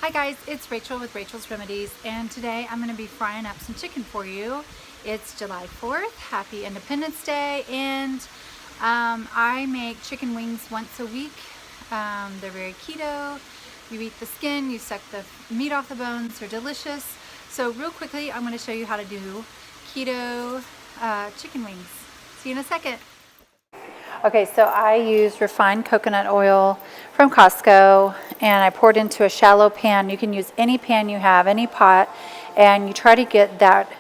Hi guys, it's Rachel with Rachel's Remedies, and today I'm going to be frying up some chicken for you. It's July 4th, happy Independence Day, and I make chicken wings once a week. They're very keto. You eat the skin, you suck the meat off the bones, they're delicious. So real quickly, I'm going to show you how to do keto chicken wings. See you in a second. Okay, so I used refined coconut oil from Costco, and I poured into a shallow pan. You can use any pan you have, any pot, and you try to get that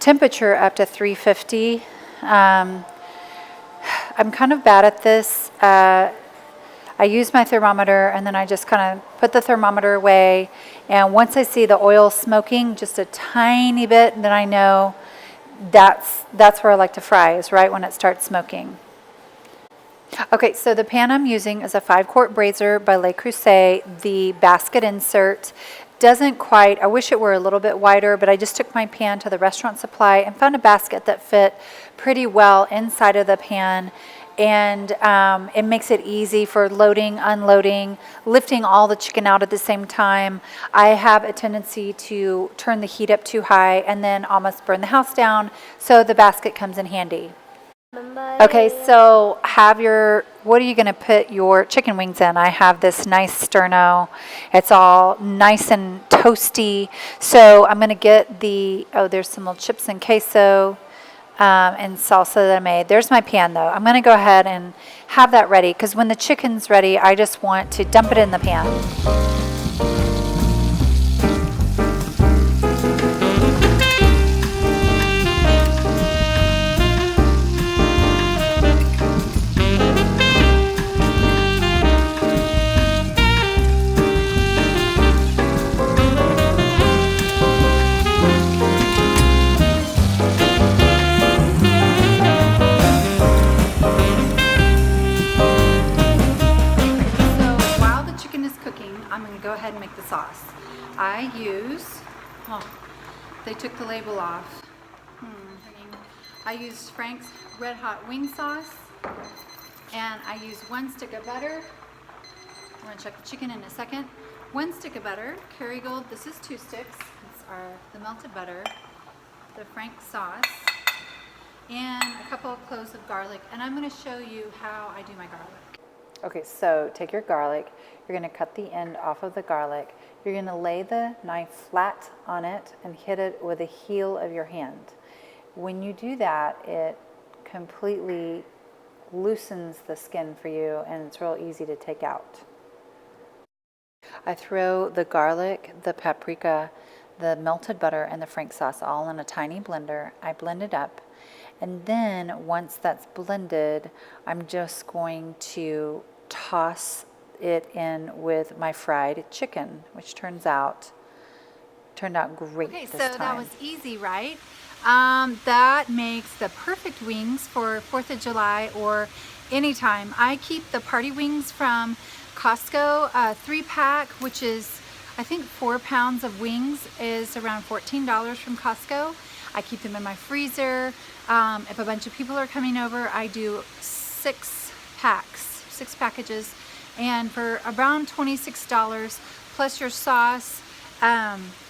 temperature up to 350. I'm kind of bad at this. I use my thermometer, and then I just kind of put the thermometer away, and once I see the oil smoking just a tiny bit, then I know that's where I like to fry, is right when it starts smoking. Okay, so the pan I'm using is a 5-quart brazier by Le Creuset. The basket insert doesn't quite, I wish it were a little bit wider, but I just took my pan to the restaurant supply and found a basket that fit pretty well inside of the pan, and it makes it easy for loading, unloading, lifting all the chicken out at the same time. I have a tendency to turn the heat up too high and then almost burn the house down, so the basket comes in handy. Okay, so what are you going to put your chicken wings in? I have this nice sterno. It's all nice and toasty. So I'm going to get there's some little chips and queso and salsa that I made. There's my pan though. I'm going to go ahead and have that ready, because when the chicken's ready, I just want to dump it in the pan. I'm going to go ahead and make the sauce. They took the label off. I used Frank's Red Hot Wing Sauce, and I used 1 stick of butter. I'm going to check the chicken in a second. 1 stick of butter, Kerrygold, this is 2 sticks. These are the melted butter, the Frank sauce, and a couple of cloves of garlic. And I'm going to show you how I do my garlic. Okay, so take your garlic, you're going to cut the end off of the garlic, you're going to lay the knife flat on it and hit it with the heel of your hand. When you do that, it completely loosens the skin for you, and it's real easy to take out. I throw the garlic, the paprika, the melted butter, and the Frank sauce all in a tiny blender. I blend it up. And then once that's blended, I'm just going to toss it in with my fried chicken, which turned out great this time. Okay, so that was easy, right? That makes the perfect wings for 4th of July or anytime. I keep the party wings from Costco, 3-pack, which is, I think 4 pounds of wings is around $14 from Costco. I keep them in my freezer. If a bunch of people are coming over, I do 6 packages, and for around $26 plus your sauce,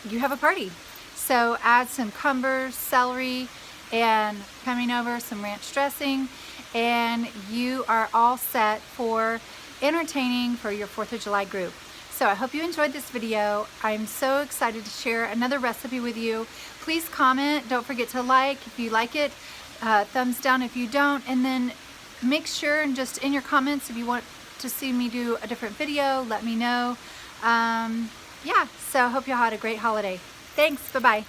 you have a party. So add some cucumbers, celery, and coming over some ranch dressing, and you are all set for entertaining for your 4th of July group. So I hope you enjoyed this video. I'm so excited to share another recipe with you. Please comment. Don't forget to like if you like it. Thumbs down if you don't. And then make sure, and just in your comments, if you want to see me do a different video, let me know. Yeah, so I hope you all had a great holiday. Thanks. Bye-bye.